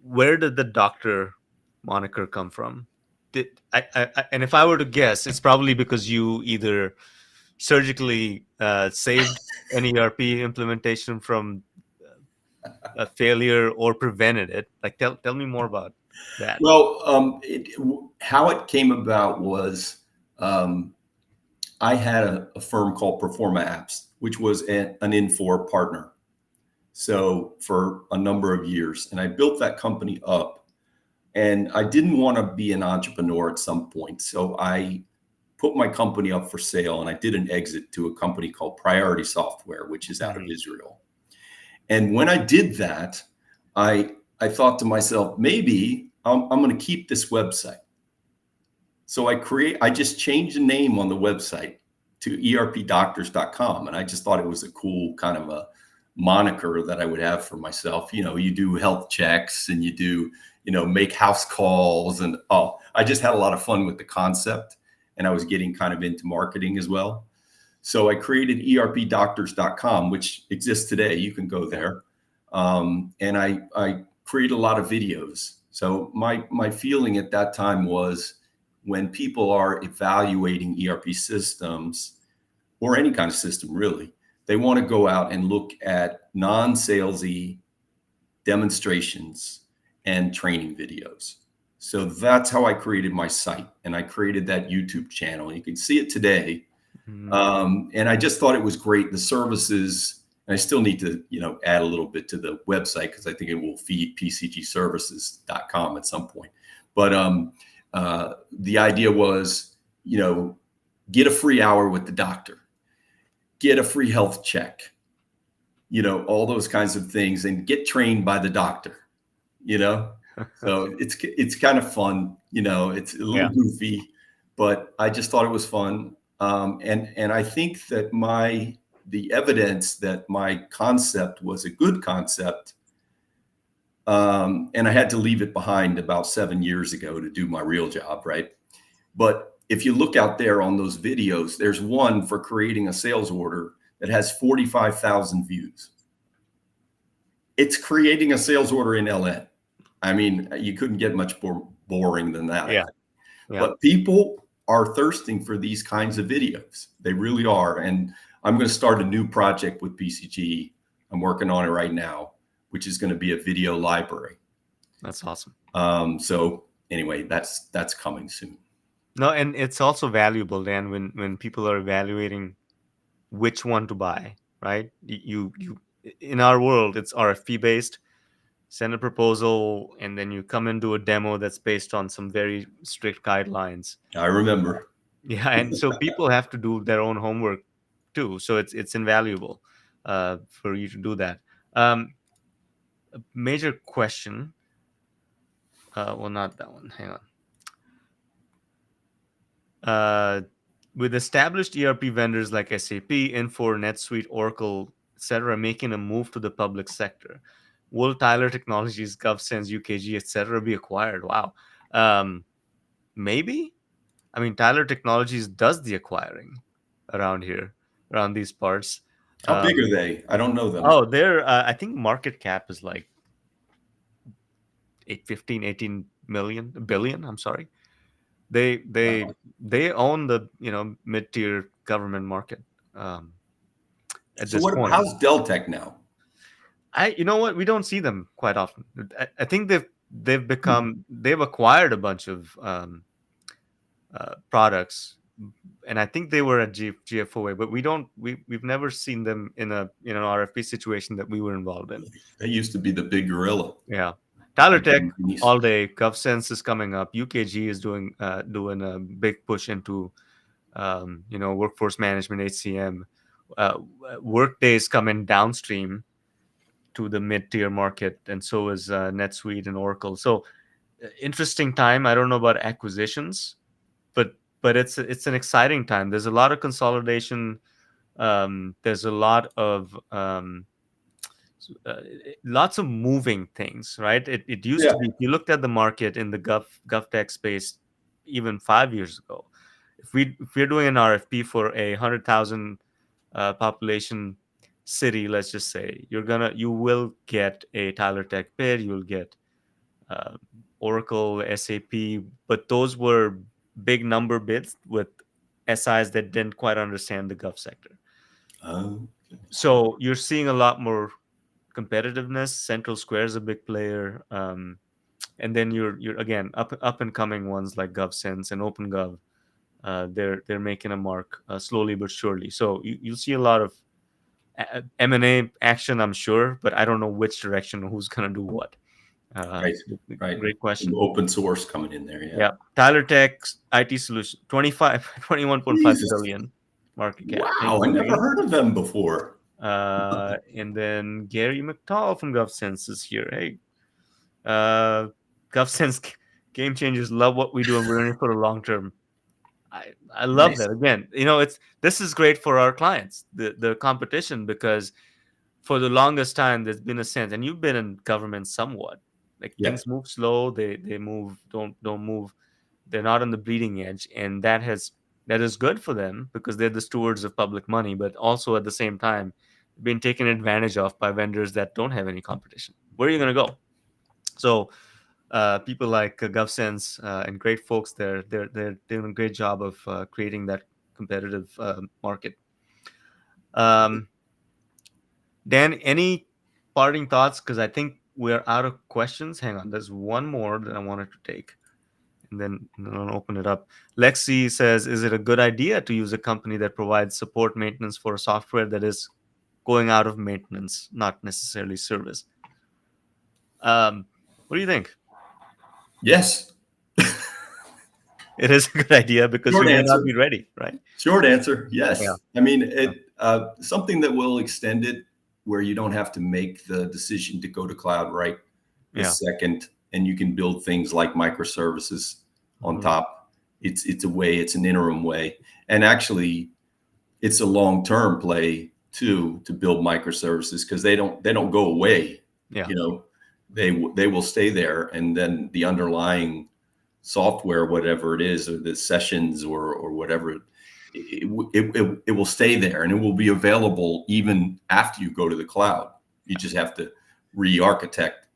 [SPEAKER 1] Where did the doctor moniker come from? And if I were to guess, it's probably because you either surgically saved an ERP implementation from failure or prevented it? Like, tell me more about that.
[SPEAKER 2] Well, how it came about was I had a firm called Performa Apps, which was an Infor partner. So for a number of years, and I built that company up. And I didn't want to be an entrepreneur at some point, so I put my company up for sale, and I did an exit to a company called Priority Software, which is out of Israel. And when I did that, I thought to myself, maybe I'm going to keep this website. So I just changed the name on the website to erpdoctors.com. And I just thought it was a cool kind of a moniker that I would have for myself. You know, you do health checks and you do, make house calls. And I just had a lot of fun with the concept. And I was getting kind of into marketing as well. So I created erpdoctors.com, which exists today. You can go there. And I create a lot of videos. So my feeling at that time was, when people are evaluating ERP systems or any kind of system, really, they want to go out and look at non-salesy demonstrations and training videos. So that's how I created my site, and I created that YouTube channel. You can see it today. And I just thought it was great. The services, and I still need to, add a little bit to the website because I think it will feed pcgservices.com at some point. But the idea was, get a free hour with the doctor, get a free health check, all those kinds of things, and get trained by the doctor, So it's kind of fun, it's a little goofy, but I just thought it was fun. And I think that the evidence that my concept was a good concept, and I had to leave it behind about 7 years ago to do my real job, right? But if you look out there on those videos, there's one for creating a sales order that has 45,000 views. It's creating a sales order in LN. I mean, you couldn't get much more boring than that.
[SPEAKER 1] Yeah.
[SPEAKER 2] But people are thirsting for these kinds of videos. They really are. And I'm going to start a new project with PCG. I'm working on it right now, which is going to be a video library.
[SPEAKER 1] That's awesome.
[SPEAKER 2] So anyway, that's coming soon.
[SPEAKER 1] No, and it's also valuable, Dan, when people are evaluating which one to buy, right? You in our world, it's RFP based. Send a proposal, and then you come and do a demo that's based on some very strict guidelines.
[SPEAKER 2] I remember.
[SPEAKER 1] Yeah, and so people have to do their own homework too. So it's invaluable for you to do that. A major question. Well, not that one. Hang on. With established ERP vendors like SAP, Infor, NetSuite, Oracle, etc., making a move to the public sector, will Tyler Technologies, GovSense, UKG, etc., be acquired? Wow. Maybe. I mean, Tyler Technologies does the acquiring around here, around these parts.
[SPEAKER 2] How big are they? I don't know them.
[SPEAKER 1] Oh, they're, I think market cap is like 18 billion. I'm sorry. They own the mid-tier government market at this point.
[SPEAKER 2] How's Deltek now?
[SPEAKER 1] You know what, we don't see them quite often. I think they've acquired a bunch of products, and I think they were at GFOA, but we've never seen them in an RFP situation that we were involved in.
[SPEAKER 2] They used to be the big gorilla.
[SPEAKER 1] Yeah. Tyler Tech all day. GovSense is coming up. UKG is doing a big push into workforce management, HCM. Workday is coming downstream to the mid-tier market, and so is NetSuite and Oracle. So interesting time. I don't know about acquisitions, but it's an exciting time. There's a lot of consolidation. There's a lot of lots of moving things, right? It used to be, if you looked at the market in the GovTech space even 5 years ago, if we're doing an RFP for a 100,000 population city, let's just say, you will get a Tyler Tech bid, you will get Oracle, SAP, but those were big number bids with SIs that didn't quite understand the gov sector. So you're seeing a lot more competitiveness, Central Square is a big player. And then you're again up and coming ones like GovSense and OpenGov. They're making a mark slowly but surely. So you'll see a lot of M&A action, I'm sure, but I don't know which direction or who's gonna do what.
[SPEAKER 2] Right.
[SPEAKER 1] Great question.
[SPEAKER 2] Open source coming in there.
[SPEAKER 1] Yeah. Tyler Tech's IT solution, 21.5 billion market cap.
[SPEAKER 2] Wow, I never heard of them before.
[SPEAKER 1] And then Gary McTall from GovSense is here. Hey, GovSense game changers love what we do, and we're in it for the long term. I love that. Again, this is great for our clients, the competition, because for the longest time there's been a sense, and you've been in government somewhat, like things move slow, they move, don't move, they're not on the bleeding edge, and that is good for them because they're the stewards of public money, but also at the same time being taken advantage of by vendors that don't have any competition. Where are you going to go? So people like GovSense and great folks there, they're doing a great job of creating that competitive market. Dan, any parting thoughts? Because I think we're out of questions. Hang on, there's one more that I wanted to take, and then I'll open it up. Lexi says, is it a good idea to use a company that provides support maintenance for a software that is going out of maintenance, not necessarily service? What do you think?
[SPEAKER 2] Yes.
[SPEAKER 1] It is a good idea because you may not be ready, right?
[SPEAKER 2] Short answer, yes. Yeah. I mean, something that will extend it where you don't have to make the decision to go to cloud right this second, and you can build things like microservices on top. It's a way, it's an interim way. And actually, it's a long-term play too, to build microservices, because they don't go away.
[SPEAKER 1] Yeah.
[SPEAKER 2] They will stay there, and then the underlying software, whatever it is, or the sessions or whatever, it will stay there, and it will be available even after you go to the cloud. You just have to re-architect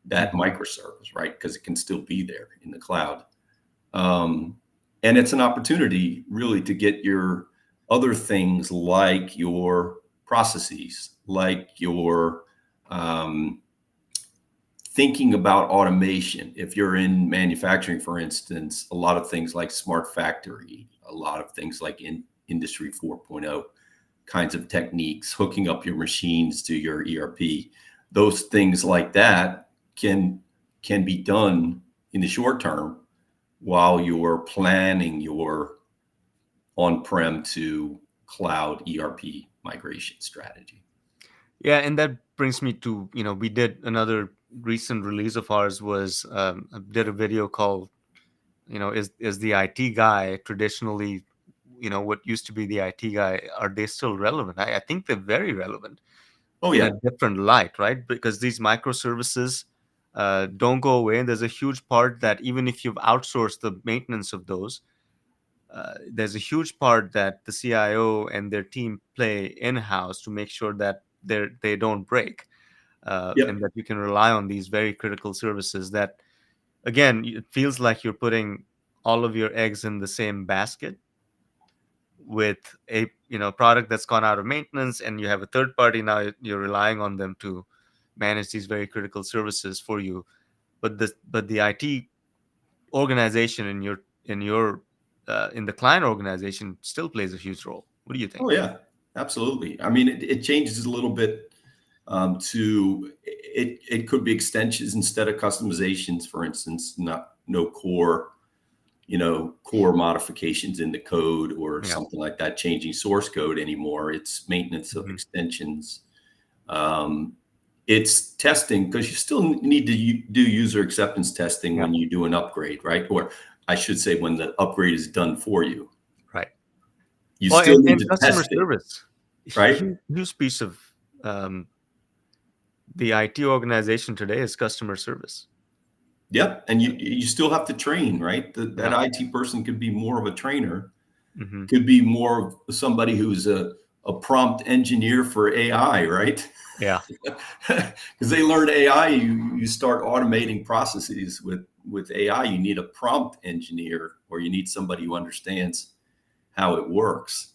[SPEAKER 2] that microservice, right? Because it can still be there in the cloud. And it's an opportunity really to get your other things, like your processes, like your thinking about automation. If you're in manufacturing, for instance, a lot of things like smart factory, a lot of things like in Industry 4.0 kinds of techniques, hooking up your machines to your ERP, those things like that can be done in the short term while you're planning your on-prem to cloud ERP migration strategy.
[SPEAKER 1] Yeah, and that brings me to, we did another recent release of ours was did a video called, is the IT guy traditionally, what used to be the IT guy, are they still relevant? I think they're very relevant. In a different light, right? Because these microservices don't go away, and there's a huge part that even if you've outsourced the maintenance of those, there's a huge part that the CIO and their team play in-house to make sure that they don't break. And that you can rely on these very critical services that, again, it feels like you're putting all of your eggs in the same basket with a product that's gone out of maintenance, and you have a third party now, you're relying on them to manage these very critical services for you. But the IT organization in the client organization still plays a huge role. What do you think?
[SPEAKER 2] Oh yeah, absolutely. I mean, it changes a little bit. It could be extensions instead of customizations, for instance, no core modifications in the code or something like that, changing source code anymore. It's maintenance of extensions. It's testing, because you still need to do user acceptance testing when you do an upgrade, right? Or I should say, when the upgrade is done for you.
[SPEAKER 1] Right.
[SPEAKER 2] You still need to
[SPEAKER 1] customer
[SPEAKER 2] test
[SPEAKER 1] service,
[SPEAKER 2] right?
[SPEAKER 1] Huge piece of the IT organization today is customer service.
[SPEAKER 2] Yep. And you still have to train, right? That IT person could be more of a trainer, could be more of somebody who's a prompt engineer for AI, right?
[SPEAKER 1] Yeah.
[SPEAKER 2] Because they learn AI, you start automating processes with AI. You need a prompt engineer, or you need somebody who understands how it works,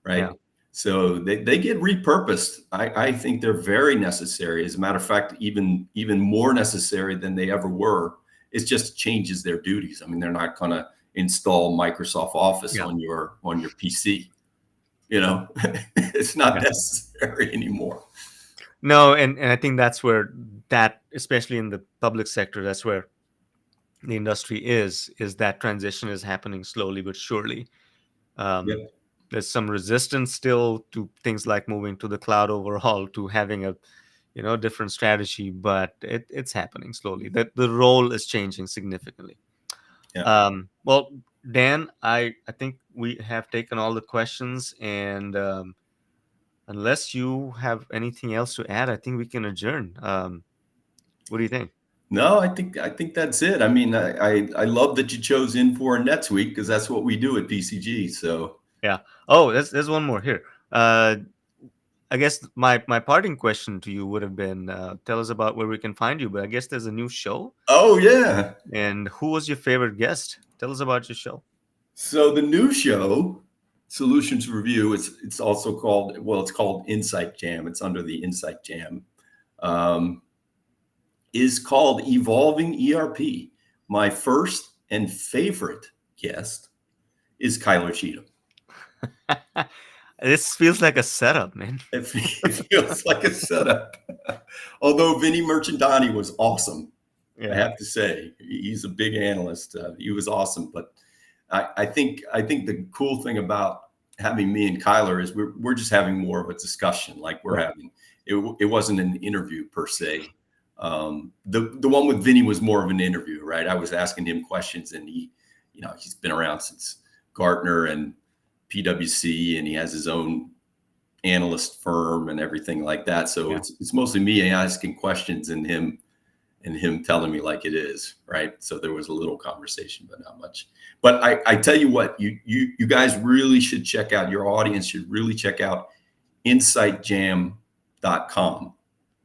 [SPEAKER 2] right? So they get repurposed. I think they're very necessary. As a matter of fact, even more necessary than they ever were. It just changes their duties. I mean, they're not going to install Microsoft Office on your PC. It's not necessary anymore.
[SPEAKER 1] No, and I think that's where that, especially in the public sector, that's where the industry is that transition is happening slowly but surely. There's some resistance still to things like moving to the cloud overall, to having a different strategy, but it's happening slowly. That the role is changing significantly. Well, Dan, I think we have taken all the questions, and unless you have anything else to add, I think we can adjourn. What do you think?
[SPEAKER 2] No, I think that's it. I mean, I love that you chose Infor and NetSuite, because that's what we do at PCG. So
[SPEAKER 1] yeah. Oh, there's one more here. I guess my parting question to you would have been, tell us about where we can find you. But I guess there's a new show.
[SPEAKER 2] Oh yeah.
[SPEAKER 1] And who was your favorite guest? Tell us about your show.
[SPEAKER 2] So the new show, Solutions Review, it's also called, it's called Insight Jam. It's under the Insight Jam. Is called Evolving ERP. My first and favorite guest is Kyler Cheatham.
[SPEAKER 1] This feels like a setup, man.
[SPEAKER 2] It feels like a setup. Although Vinny Merchandani was awesome. I have to say, he's a big analyst. He was awesome. But I think the cool thing about having me and Kyler is we're just having more of a discussion, like we're having. It wasn't an interview per se. The one with Vinny was more of an interview, right? I was asking him questions, and he's been around since Gartner and PwC, and he has his own analyst firm and everything like that. So it's mostly me asking questions and him telling me like it is, right? So there was a little conversation, but not much. But I tell you what, you guys really should check out, your audience should really check out insightjam.com.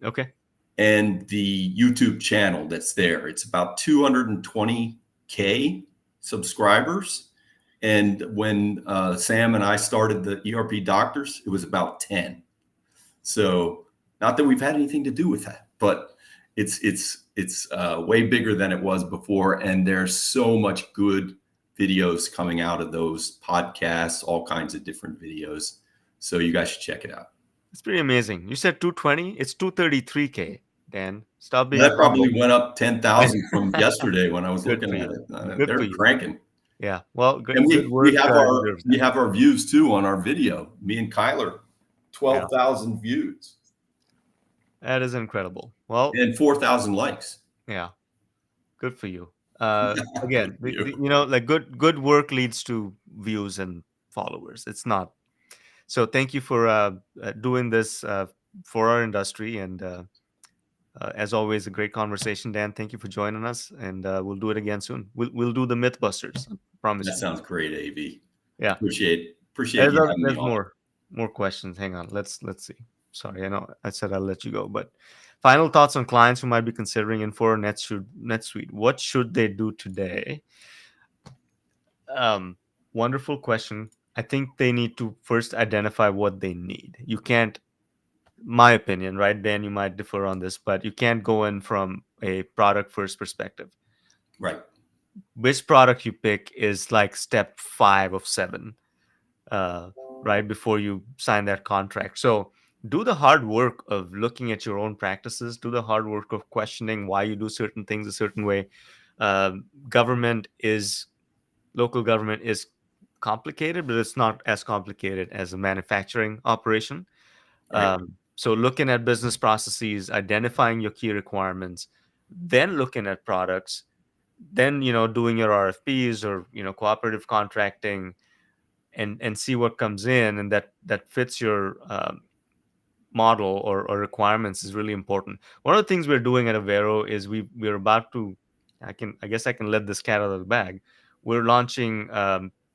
[SPEAKER 1] Okay.
[SPEAKER 2] And the YouTube channel that's there. It's about 220K subscribers. And when Sam and I started the ERP Doctors, it was about 10. So not that we've had anything to do with that, but it's way bigger than it was before. And there's so much good videos coming out of those podcasts, all kinds of different videos. So you guys should check it out.
[SPEAKER 1] It's pretty amazing. You said 220. It's 233K. Dan, stop being.
[SPEAKER 2] That probably went up 10,000 from yesterday when I was looking at it. They're cranking.
[SPEAKER 1] Yeah. Well, good.
[SPEAKER 2] And we have
[SPEAKER 1] our
[SPEAKER 2] our views too on our video. Me and Kyler, 12,000 views.
[SPEAKER 1] That is incredible. Well,
[SPEAKER 2] and 4,000 likes.
[SPEAKER 1] Yeah. Good for you. Again, like good work leads to views and followers. It's not. So thank you for doing this for our industry, and as always, a great conversation, Dan. Thank you for joining us, and we'll do it again soon. We'll do the Mythbusters. I promise.
[SPEAKER 2] That sounds great, AV.
[SPEAKER 1] Yeah,
[SPEAKER 2] appreciate you having me on.
[SPEAKER 1] More questions. Hang on. Let's see. Sorry, I know I said I'll let you go, but final thoughts on clients who might be considering Infor NetSuite. What should they do today? Wonderful question. I think they need to first identify what they need. You can't, my opinion, right, Dan, you might differ on this, but you can't go in from a product first perspective.
[SPEAKER 2] Right.
[SPEAKER 1] Which product you pick is like step 5 of 7, right, before you sign that contract. So do the hard work of looking at your own practices. Do the hard work of questioning why you do certain things a certain way. Local government is complicated, but it's not as complicated as a manufacturing operation. Right. So looking at business processes, identifying your key requirements, then looking at products, then doing your RFPs or cooperative contracting, and see what comes in and that fits your model or requirements is really important. One of the things we're doing at Avero is we're about to, I guess I can let this cat out of the bag. We're launching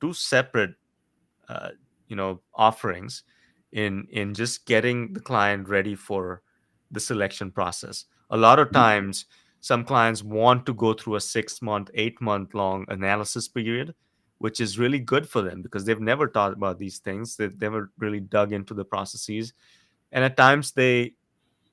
[SPEAKER 1] 2 separate offerings in just getting the client ready for the selection process. A lot of times some clients want to go through a 6-month, 8-month long analysis period, which is really good for them because they've never thought about these things. They've never really dug into the processes, and at times they're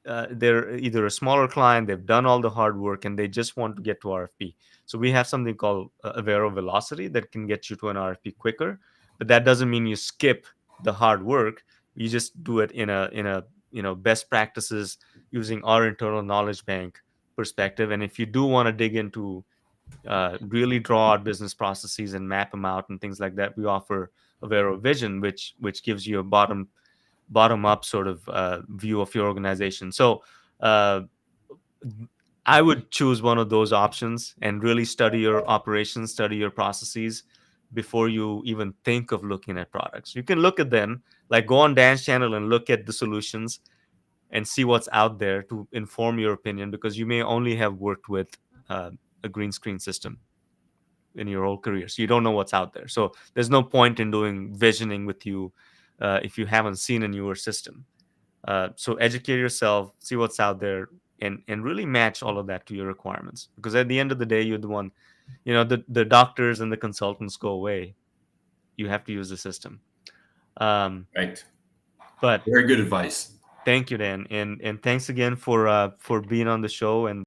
[SPEAKER 1] either a smaller client, they've done all the hard work, and they just want to get to RFP. So we have something called Avero Velocity that can get you to an RFP quicker, but that doesn't mean you skip the hard work. You just do it in a best practices using our internal knowledge bank perspective. And if you do want to dig into really draw out business processes and map them out and things like that, we offer Avero Vision, which gives you a bottom up sort of view of your organization. So uh, I would choose one of those options and really study your operations, study your processes before you even think of looking at products. You can look at them, like go on Dan's channel and look at the solutions and see what's out there to inform your opinion, because you may only have worked with a green screen system in your whole career, so you don't know what's out there. So there's no point in doing visioning with you if you haven't seen a newer system. So educate yourself, see what's out there, and really match all of that to your requirements, because at the end of the day, you're the one, the doctors and the consultants go away. You have to use the system.
[SPEAKER 2] Right.
[SPEAKER 1] But
[SPEAKER 2] very good advice.
[SPEAKER 1] Thank you, Dan, and thanks again for being on the show and